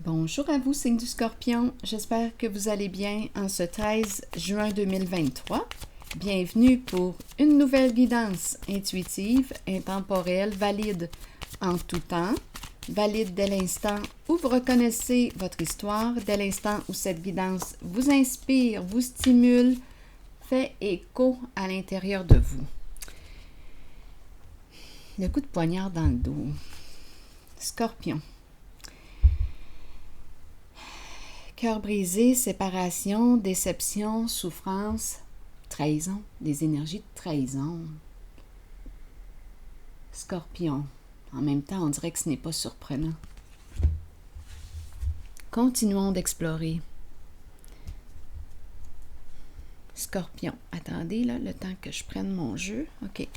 Bonjour à vous, signe du Scorpion. J'espère que vous allez bien en ce 13 juin 2023. Bienvenue pour une nouvelle guidance intuitive, intemporelle, valide en tout temps, valide dès l'instant où vous reconnaissez votre histoire, dès l'instant où cette guidance vous inspire, vous stimule, fait écho à l'intérieur de vous. Le coup de poignard dans le dos. Scorpion. Cœur brisé, séparation, déception, souffrance, trahison, des énergies de trahison. Scorpion. En même temps, on dirait que ce n'est pas surprenant. Continuons d'explorer. Scorpion. Attendez, là, le temps que je prenne mon jeu. OK.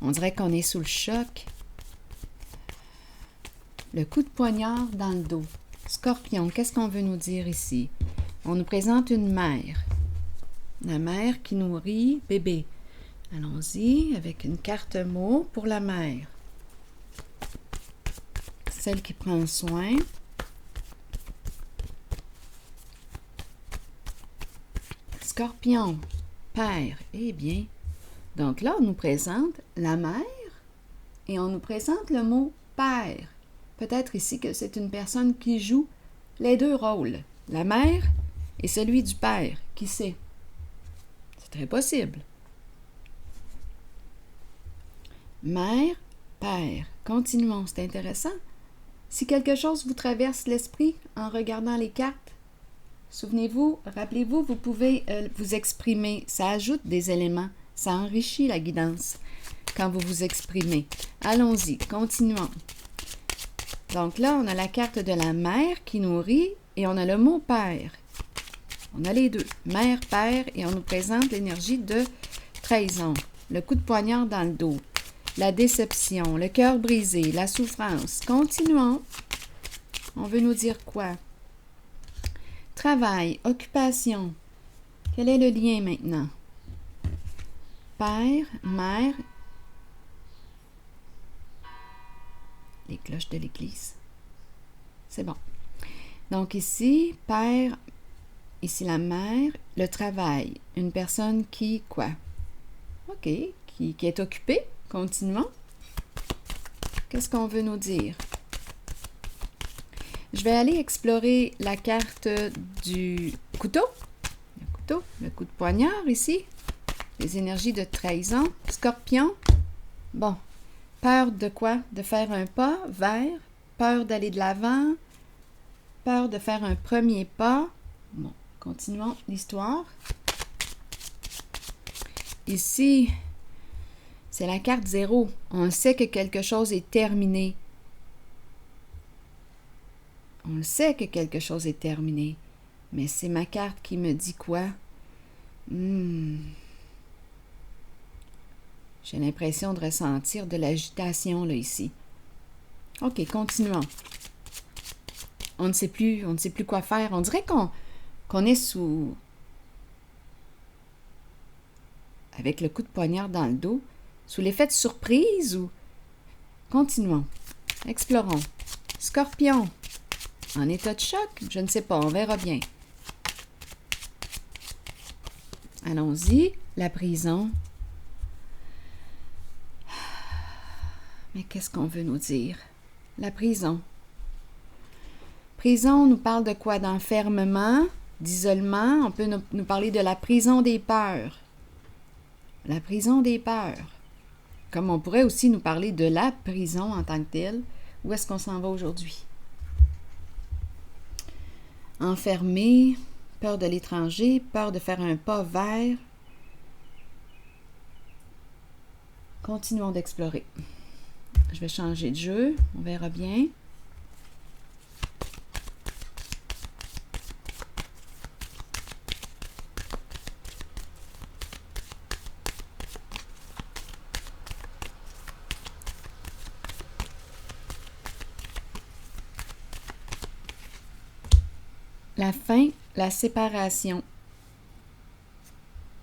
On dirait qu'on est sous le choc. Le coup de poignard dans le dos. Scorpion, qu'est-ce qu'on veut nous dire ici? On nous présente une mère. La mère qui nourrit bébé. Allons-y avec une carte mot pour la mère. Celle qui prend soin. Scorpion, père. Eh bien, donc là, on nous présente la mère et on nous présente le mot père. Peut-être ici que c'est une personne qui joue les deux rôles, la mère et celui du père. Qui sait? C'est très possible. Mère, père. Continuons, c'est intéressant. Si quelque chose vous traverse l'esprit en regardant les cartes, souvenez-vous, rappelez-vous, vous pouvez vous exprimer. Ça ajoute des éléments, ça enrichit la guidance quand vous vous exprimez. Allons-y, continuons. Donc là, on a la carte de la mère qui nourrit et on a le mot père. On a les deux, mère, père, et on nous présente l'énergie de trahison, le coup de poignard dans le dos, la déception, le cœur brisé, la souffrance. Continuons. On veut nous dire quoi? Travail, occupation. Quel est le lien maintenant? Père, mère. Les cloches de l'église. C'est bon. Donc ici, père, ici la mère, le travail. Une personne qui, quoi? OK, qui est occupée. Continuons. Qu'est-ce qu'on veut nous dire? Je vais aller explorer la carte du couteau. Le couteau, le coup de poignard ici. Les énergies de trahison. Scorpion. Bon. Peur de quoi? De faire un pas vers, peur d'aller de l'avant, peur de faire un premier pas. Bon, continuons l'histoire. Ici, c'est la carte 0. On sait que quelque chose est terminé. On sait que quelque chose est terminé. Mais c'est ma carte qui me dit quoi? J'ai l'impression de ressentir de l'agitation, là, ici. OK, continuons. On ne sait plus quoi faire. On dirait qu'on est sous... avec le coup de poignard dans le dos, sous l'effet de surprise ou... Continuons. Explorons. Scorpion. En état de choc? Je ne sais pas, on verra bien. Allons-y. La prison. Mais qu'est-ce qu'on veut nous dire? La prison. Prison nous parle de quoi? D'enfermement, d'isolement. On peut nous parler de la prison des peurs. La prison des peurs. Comme on pourrait aussi nous parler de la prison en tant que telle. Où est-ce qu'on s'en va aujourd'hui? Enfermé, peur de l'étranger, peur de faire un pas vers. Continuons d'explorer. Je vais changer de jeu, on verra bien. La fin, la séparation.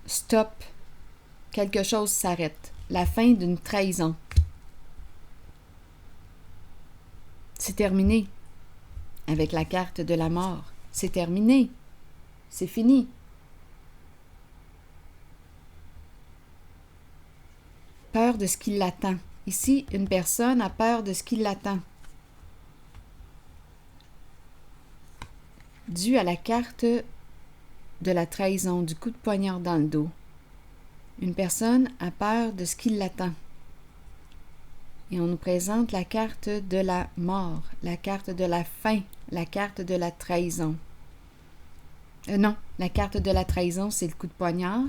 Stop. Quelque chose s'arrête. La fin d'une trahison. C'est terminé. avec la carte de la mort. C'est terminé. C'est fini. Peur de ce qui l'attend. Ici, une personne a peur de ce qui l'attend. Dû à la carte de la trahison, du coup de poignard dans le dos. Une personne a peur de ce qui l'attend. Et on nous présente la carte de la mort, la carte de la fin, la carte de la trahison. Non, la carte de la trahison, c'est le coup de poignard.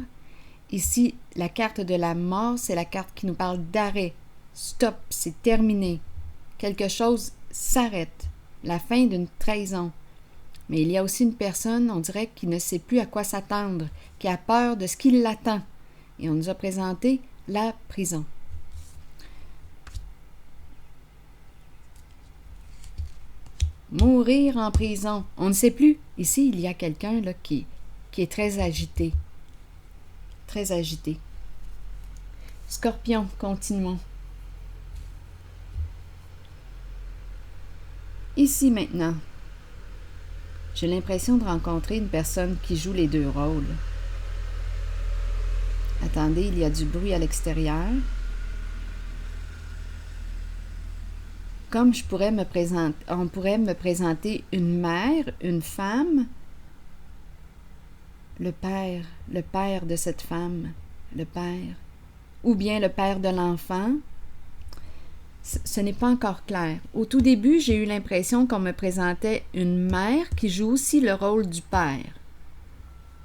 Ici, la carte de la mort, c'est la carte qui nous parle d'arrêt. Stop, c'est terminé. Quelque chose s'arrête. La fin d'une trahison. Mais il y a aussi une personne, on dirait, qui ne sait plus à quoi s'attendre, qui a peur de ce qui l'attend. Et on nous a présenté la prison. Mourir en prison. On ne sait plus. Ici, il y a quelqu'un là qui est très agité. Très agité. Scorpion, continuons. Ici maintenant, j'ai l'impression de rencontrer une personne qui joue les deux rôles. Attendez, il y a du bruit à l'extérieur. Comme on pourrait me présenter une mère, une femme, le père de cette femme, le père, ou bien le père de l'enfant. Ce n'est pas encore clair. Au tout début, j'ai eu l'impression qu'on me présentait une mère qui joue aussi le rôle du père.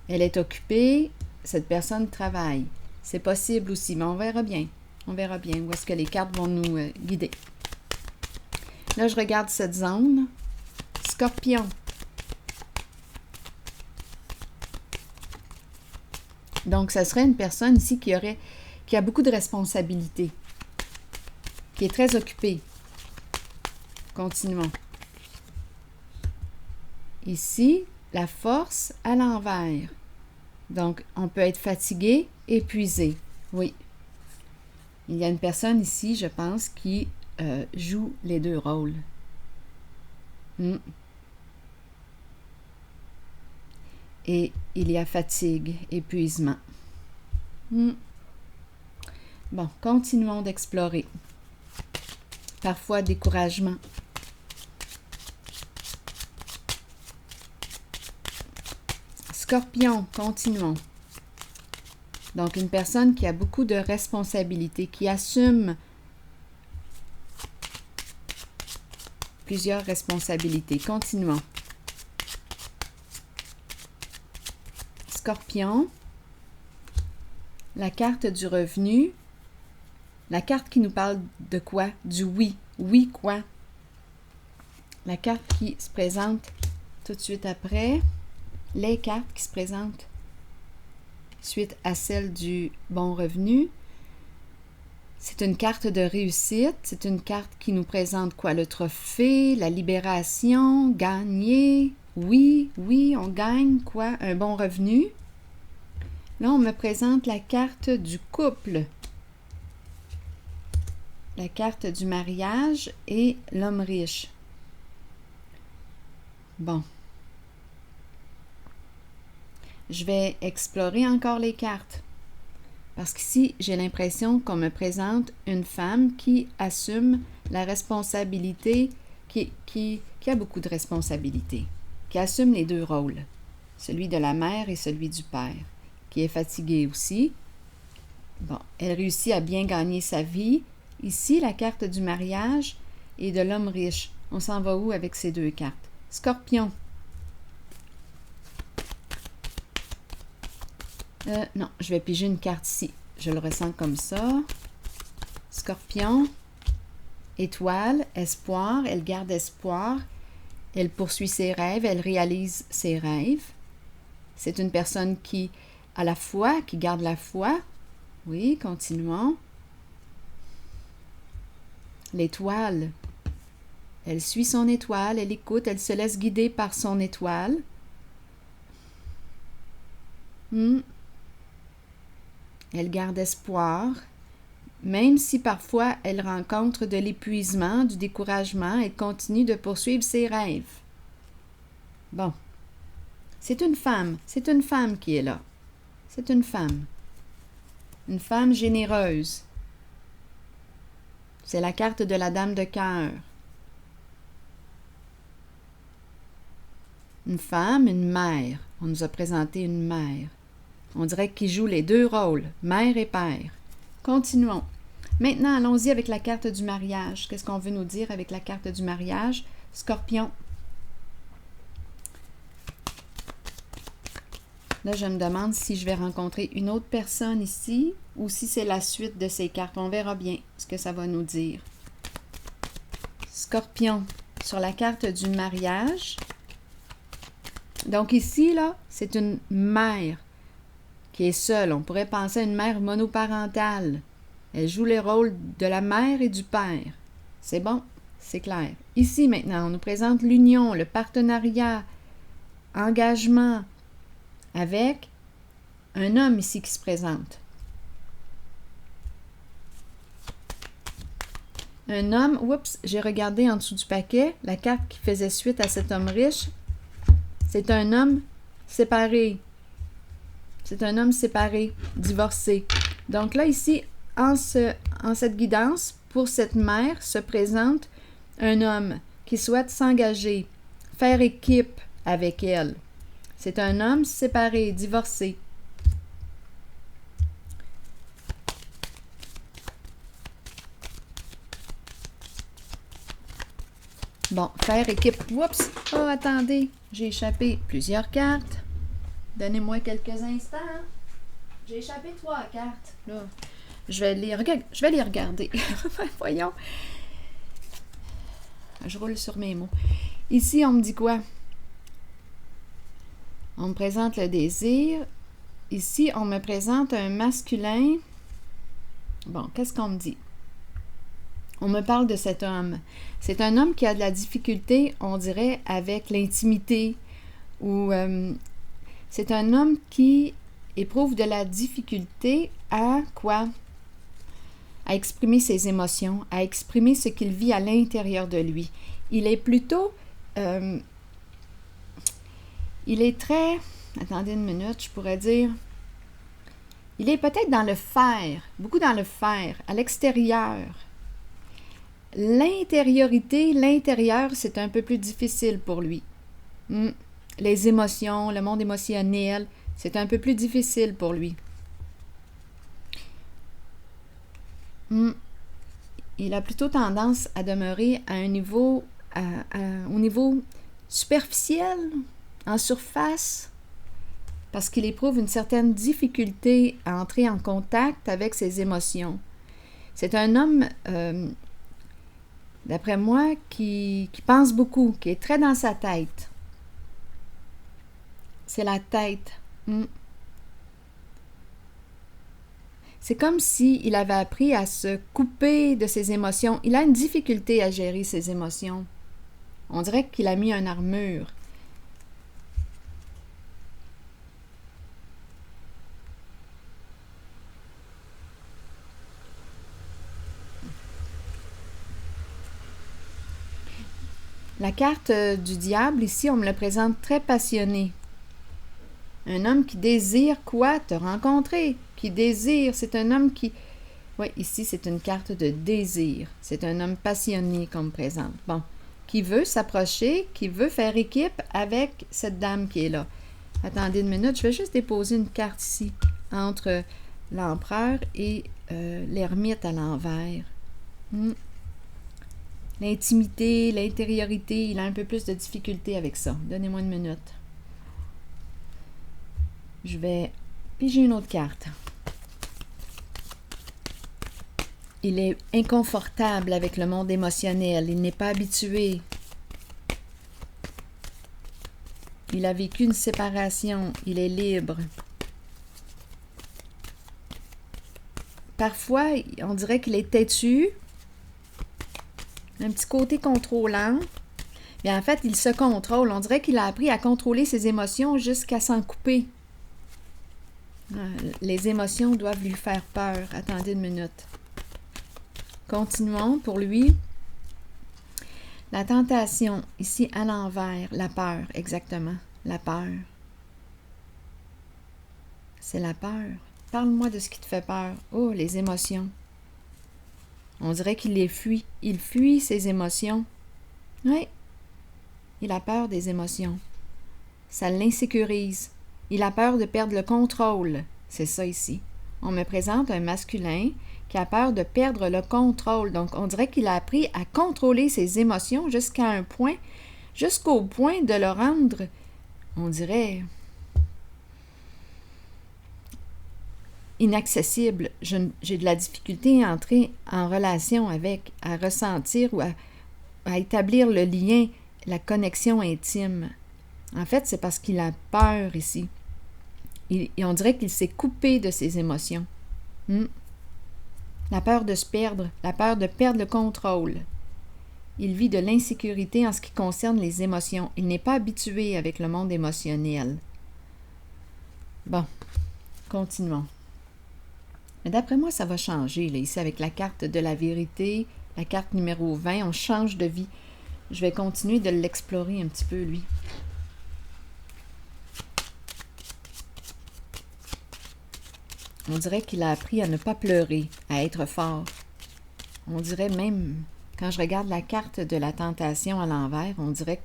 Elle est occupée, cette personne travaille. C'est possible aussi, mais on verra bien. On verra bien où est-ce que les cartes vont nous guider. Là, je regarde cette zone. Scorpion. Donc, ce serait une personne ici qui a beaucoup de responsabilités, qui est très occupée. Continuons. Ici, la force à l'envers. Donc, on peut être fatigué, épuisé. Oui. Il y a une personne ici, je pense, qui joue les deux rôles. Et il y a fatigue, épuisement. Bon, continuons d'explorer. Parfois découragement. Scorpion, continuons. Donc, une personne qui a beaucoup de responsabilités, qui assume plusieurs responsabilités. Continuons. Scorpion, la carte du revenu, la carte qui nous parle de quoi? Du oui. Oui quoi? La carte qui se présente tout de suite après, les cartes qui se présentent suite à celle du bon revenu. C'est une carte de réussite, c'est une carte qui nous présente quoi? Le trophée, la libération, gagner. Oui, on gagne quoi? Un bon revenu. Là, on me présente la carte du couple, la carte du mariage et l'homme riche. Bon. Je vais explorer encore les cartes. Parce qu'ici, j'ai l'impression qu'on me présente une femme qui assume la responsabilité, qui a beaucoup de responsabilités, qui assume les deux rôles, celui de la mère et celui du père, qui est fatiguée aussi. Bon, elle réussit à bien gagner sa vie. Ici, la carte du mariage et de l'homme riche. On s'en va où avec ces deux cartes? Scorpion. Non, je vais piger une carte ici. Je le ressens comme ça. Scorpion. Étoile, espoir. Elle garde espoir. Elle poursuit ses rêves. Elle réalise ses rêves. C'est une personne qui a la foi, qui garde la foi. Oui, continuons. L'étoile. Elle suit son étoile. Elle écoute. Elle se laisse guider par son étoile. Elle garde espoir, même si parfois elle rencontre de l'épuisement, du découragement, elle continue de poursuivre ses rêves. Bon. C'est une femme. C'est une femme qui est là. C'est une femme. Une femme généreuse. C'est la carte de la dame de cœur. Une femme, une mère. On nous a présenté une mère. On dirait qu'il joue les deux rôles, mère et père. Continuons. Maintenant, allons-y avec la carte du mariage. Qu'est-ce qu'on veut nous dire avec la carte du mariage? Scorpion. Là, je me demande si je vais rencontrer une autre personne ici ou si c'est la suite de ces cartes. On verra bien ce que ça va nous dire. Scorpion, sur la carte du mariage. Donc ici, là, c'est une mère qui est seule. On pourrait penser à une mère monoparentale. Elle joue les rôles de la mère et du père. C'est bon, c'est clair. Ici, maintenant, on nous présente l'union, le partenariat, engagement, avec un homme ici qui se présente. Un homme, oups, j'ai regardé en dessous du paquet, la carte qui faisait suite à cet homme riche, c'est un homme séparé. C'est un homme séparé, divorcé. Donc là, ici, en cette guidance, pour cette mère, se présente un homme qui souhaite s'engager, faire équipe avec elle. C'est un homme séparé, divorcé. Bon, faire équipe. Oups! Oh, attendez, j'ai échappé plusieurs cartes. Donnez-moi quelques instants. J'ai échappé 3 cartes. Là, je vais les regarder. Voyons. Je roule sur mes mots. Ici, on me dit quoi? On me présente le désir. Ici, on me présente un masculin. Bon, qu'est-ce qu'on me dit? On me parle de cet homme. C'est un homme qui a de la difficulté, on dirait, avec l'intimité. Ou c'est un homme qui éprouve de la difficulté à quoi? À exprimer ses émotions, à exprimer ce qu'il vit à l'intérieur de lui. Il est plutôt... il est très... Attendez une minute, je pourrais dire... Il est peut-être dans le faire, beaucoup dans le faire, à l'extérieur. L'intériorité, l'intérieur, c'est un peu plus difficile pour lui. Les émotions, le monde émotionnel, c'est un peu plus difficile pour lui. Il a plutôt tendance à demeurer à un niveau, au niveau superficiel, en surface, parce qu'il éprouve une certaine difficulté à entrer en contact avec ses émotions. C'est un homme, d'après moi, qui pense beaucoup, qui est très dans sa tête. C'est la tête. C'est comme s'il avait appris à se couper de ses émotions. Il a une difficulté à gérer ses émotions. On dirait qu'il a mis une armure. La carte du diable, ici, on me le présente très passionné. Un homme qui désire quoi? Te rencontrer. Qui désire. C'est un homme qui... Oui, ici, c'est une carte de désir. C'est un homme passionné qu'on me présente. Bon. Qui veut s'approcher, qui veut faire équipe avec cette dame qui est là. Attendez une minute, je vais juste déposer une carte ici, entre l'empereur et l'ermite à l'envers. L'intimité, l'intériorité, il a un peu plus de difficulté avec ça. Donnez-moi une minute. Je vais piger une autre carte. Il est inconfortable avec le monde émotionnel. Il n'est pas habitué. Il a vécu une séparation. Il est libre. Parfois, on dirait qu'il est têtu. Un petit côté contrôlant. Mais en fait, il se contrôle. On dirait qu'il a appris à contrôler ses émotions jusqu'à s'en couper. Les émotions doivent lui faire peur. Attendez une minute. Continuons pour lui. La tentation, ici à l'envers, la peur, exactement, la peur. C'est la peur. Parle-moi de ce qui te fait peur. Oh, les émotions. On dirait qu'il les fuit. Il fuit ses émotions. Oui, il a peur des émotions. Ça l'insécurise. Il a peur de perdre le contrôle. C'est ça ici. On me présente un masculin qui a peur de perdre le contrôle. Donc, on dirait qu'il a appris à contrôler ses émotions jusqu'à un point, jusqu'au point de le rendre, on dirait, inaccessible. J'ai de la difficulté à entrer en relation avec, à ressentir ou à établir le lien, la connexion intime. En fait, c'est parce qu'il a peur ici. Et on dirait qu'il s'est coupé de ses émotions. La peur de se perdre, la peur de perdre le contrôle. Il vit de l'insécurité en ce qui concerne les émotions. Il n'est pas habitué avec le monde émotionnel. Bon, continuons. Mais d'après moi, ça va changer, là, ici, avec la carte de la vérité, la carte numéro 20, on change de vie. Je vais continuer de l'explorer un petit peu, lui. On dirait qu'il a appris à ne pas pleurer, à être fort. On dirait même, quand je regarde la carte de la tentation à l'envers, on dirait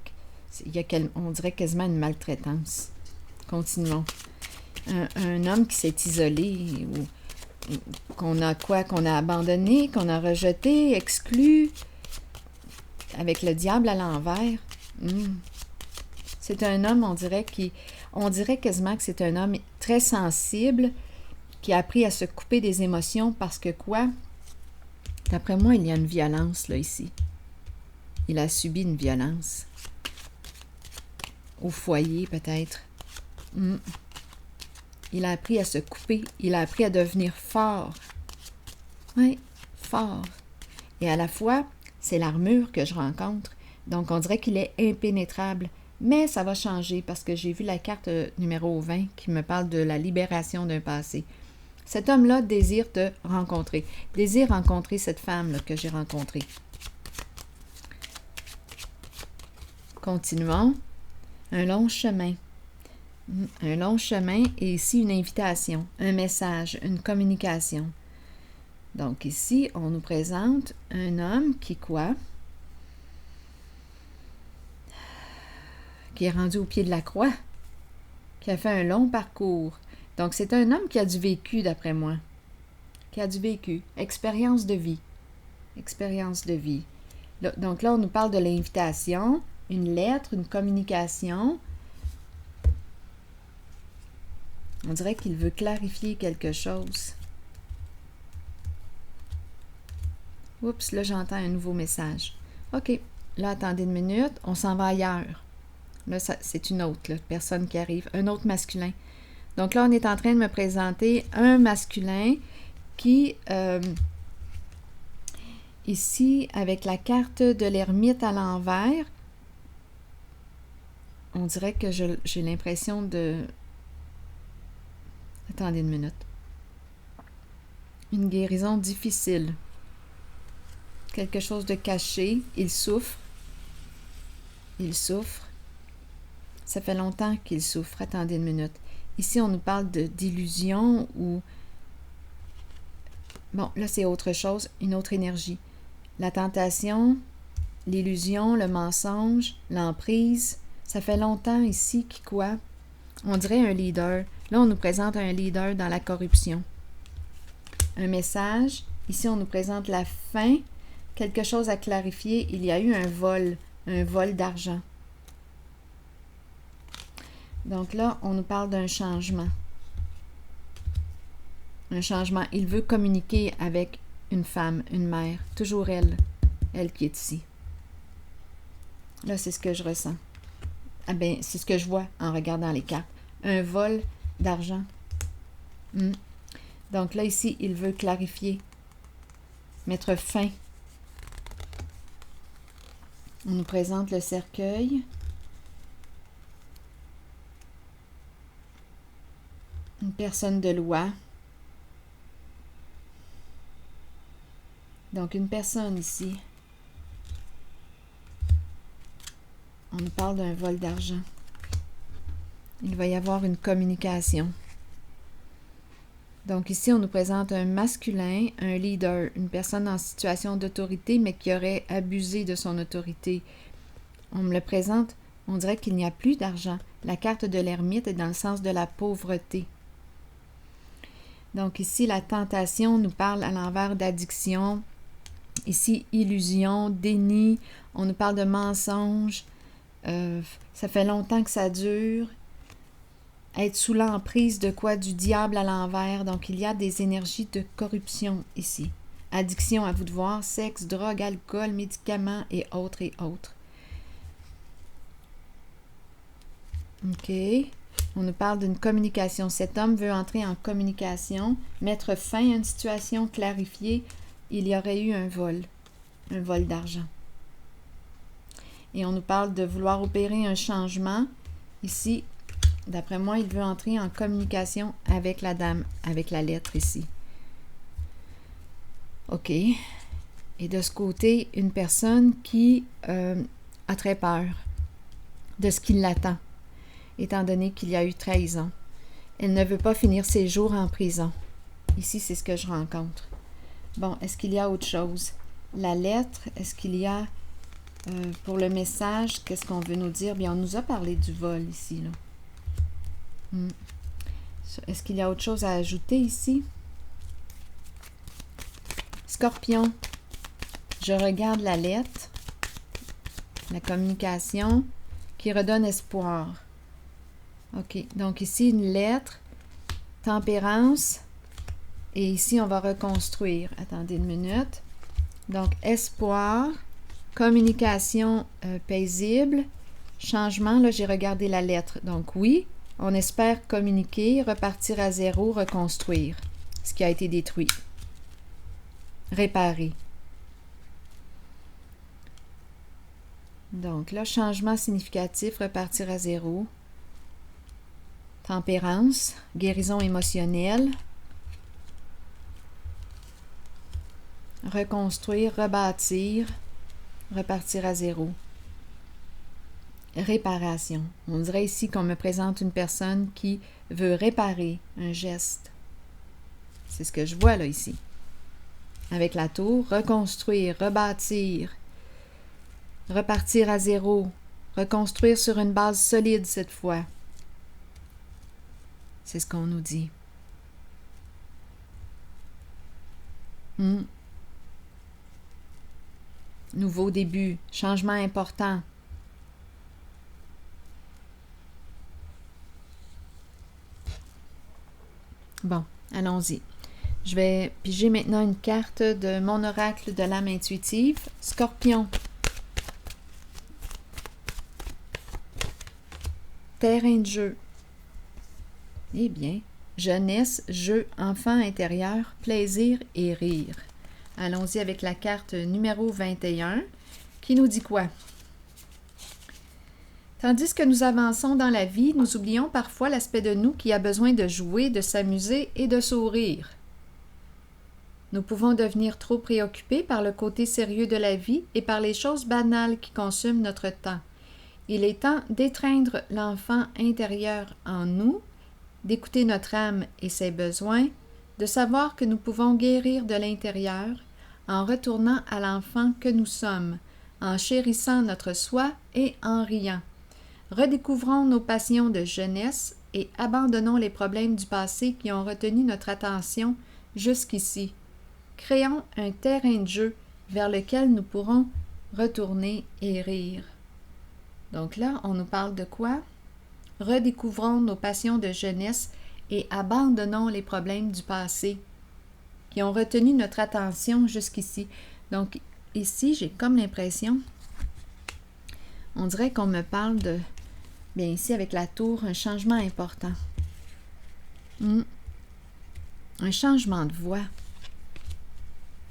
quasiment une maltraitance. Continuons. Un homme qui s'est isolé, ou qu'on a abandonné, qu'on a rejeté, exclu, avec le diable à l'envers. C'est un homme, on dirait quasiment que c'est un homme très sensible, qui a appris à se couper des émotions parce que quoi? D'après moi, il y a une violence, là, ici. Il a subi une violence. Au foyer, peut-être. Il a appris à se couper. Il a appris à devenir fort. Oui, fort. Et à la fois, c'est l'armure que je rencontre. Donc, on dirait qu'il est impénétrable. Mais ça va changer parce que j'ai vu la carte numéro 20 qui me parle de la libération d'un passé. Cet homme-là désire te rencontrer. Désire rencontrer cette femme-là que j'ai rencontrée. Continuons. Un long chemin. Un long chemin et ici une invitation, un message, une communication. Donc ici, on nous présente un homme qui quoi? Qui est rendu au pied de la croix, qui a fait un long parcours. Donc, c'est un homme qui a du vécu, d'après moi. Qui a du vécu. Expérience de vie. Expérience de vie. Là, donc là, on nous parle de l'invitation, une lettre, une communication. On dirait qu'il veut clarifier quelque chose. Oups, là, j'entends un nouveau message. OK, là, attendez une minute, on s'en va ailleurs. Là, c'est une autre personne qui arrive, un autre masculin. Donc là, on est en train de me présenter un masculin qui, ici, avec la carte de l'ermite à l'envers, on dirait que j'ai l'impression de... Attendez une minute. Une guérison difficile. Quelque chose de caché. Il souffre. Il souffre. Ça fait longtemps qu'il souffre. Attendez une minute. Ici, on nous parle d'illusion ou... Bon, là, c'est autre chose, une autre énergie. La tentation, l'illusion, le mensonge, l'emprise. Ça fait longtemps ici qui quoi? On dirait un leader. Là, on nous présente un leader dans la corruption. Un message. Ici, on nous présente la fin. Quelque chose à clarifier. Il y a eu un vol d'argent. Donc là, on nous parle d'un changement. Un changement. Il veut communiquer avec une femme, une mère. Toujours elle qui est ici. Là, c'est ce que je ressens. Ah ben, c'est ce que je vois en regardant les cartes. Un vol d'argent. Donc là, ici, il veut clarifier. Mettre fin. On nous présente le cercueil. Une personne de loi. Donc, une personne ici On nous parle d'un vol d'argent. Il va y avoir une communication. Donc ici, on nous présente un masculin, un leader, une personne en situation d'autorité, mais qui aurait abusé de son autorité. On me le présente, on dirait qu'il n'y a plus d'argent. La carte de l'ermite est dans le sens de la pauvreté. Donc ici, la tentation nous parle à l'envers d'addiction. Ici, illusion, déni, on nous parle de mensonge. Ça fait longtemps que ça dure. Être sous l'emprise de quoi? Du diable à l'envers. Donc, il y a des énergies de corruption ici. Addiction, à vous de voir, sexe, drogue, alcool, médicaments et autres et autres. OK. On nous parle d'une communication. Cet homme veut entrer en communication, mettre fin à une situation, clarifier. Il y aurait eu un vol d'argent. Et on nous parle de vouloir opérer un changement. Ici, d'après moi, il veut entrer en communication avec la dame, avec la lettre ici. OK. Et de ce côté, une personne qui a très peur de ce qui l'attend, étant donné qu'il y a eu trahison. Elle ne veut pas finir ses jours en prison. Ici, c'est ce que je rencontre. Bon, est-ce qu'il y a autre chose? La lettre, est-ce qu'il y a, pour le message, qu'est-ce qu'on veut nous dire? Bien, on nous a parlé du vol ici, là. Est-ce qu'il y a autre chose à ajouter ici? Scorpion, je regarde la lettre, la communication, qui redonne espoir. OK, donc ici, une lettre, tempérance, et ici, on va reconstruire. Attendez une minute. Donc, espoir, communication paisible, changement, là, j'ai regardé la lettre. Donc, oui, on espère communiquer, repartir à zéro, reconstruire ce qui a été détruit. Réparer. Donc là, changement significatif, repartir à zéro. Tempérance, guérison émotionnelle. Reconstruire, rebâtir, repartir à zéro. Réparation. On dirait ici qu'on me présente une personne qui veut réparer un geste. C'est ce que je vois là ici. Avec la tour, reconstruire, rebâtir, repartir à zéro, reconstruire sur une base solide cette fois. C'est ce qu'on nous dit. Nouveau début, changement important. Bon, allons-y. Je vais piger maintenant une carte de mon oracle de l'âme intuitive. Scorpion. Terrain de jeu. Eh bien, jeunesse, jeu, enfant intérieur, plaisir et rire. Allons-y avec la carte numéro 21 qui nous dit quoi? Tandis que nous avançons dans la vie, nous oublions parfois l'aspect de nous qui a besoin de jouer, de s'amuser et de sourire. Nous pouvons devenir trop préoccupés par le côté sérieux de la vie et par les choses banales qui consument notre temps. Il est temps d'étreindre l'enfant intérieur en nous, d'écouter notre âme et ses besoins, de savoir que nous pouvons guérir de l'intérieur en retournant à l'enfant que nous sommes, en chérissant notre soi et en riant. Redécouvrons nos passions de jeunesse et abandonnons les problèmes du passé qui ont retenu notre attention jusqu'ici. Créons un terrain de jeu vers lequel nous pourrons retourner et rire. Donc là, on nous parle de quoi? Redécouvrons nos passions de jeunesse et abandonnons les problèmes du passé qui ont retenu notre attention jusqu'ici. Donc ici, j'ai comme l'impression, on dirait qu'on me parle de, bien ici avec la tour, un changement important. Un changement de voix.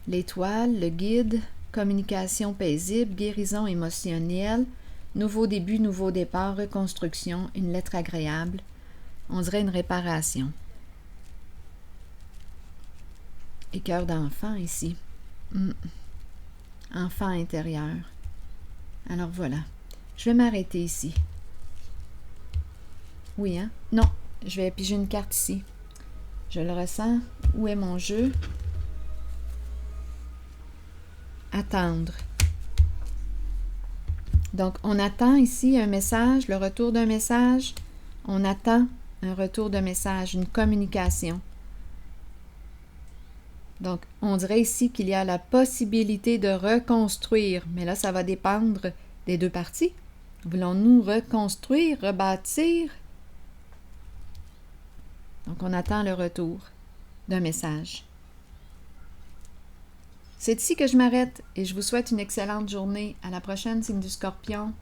L'étoile, le guide, communication paisible, guérison émotionnelle, nouveau début, nouveau départ, reconstruction, une lettre agréable. On dirait une réparation. Et cœur d'enfant ici. Enfant intérieur. Alors voilà. Je vais m'arrêter ici. Oui, hein? Non, je vais piger une carte ici. Je le ressens. Où est mon jeu? Attendre. Donc, on attend ici un message, le retour d'un message. On attend un retour de message, une communication. Donc, on dirait ici qu'il y a la possibilité de reconstruire, mais là, ça va dépendre des deux parties. Voulons-nous reconstruire, rebâtir? Donc, on attend le retour d'un message. C'est ici que je m'arrête et je vous souhaite une excellente journée. À la prochaine, signe du Scorpion.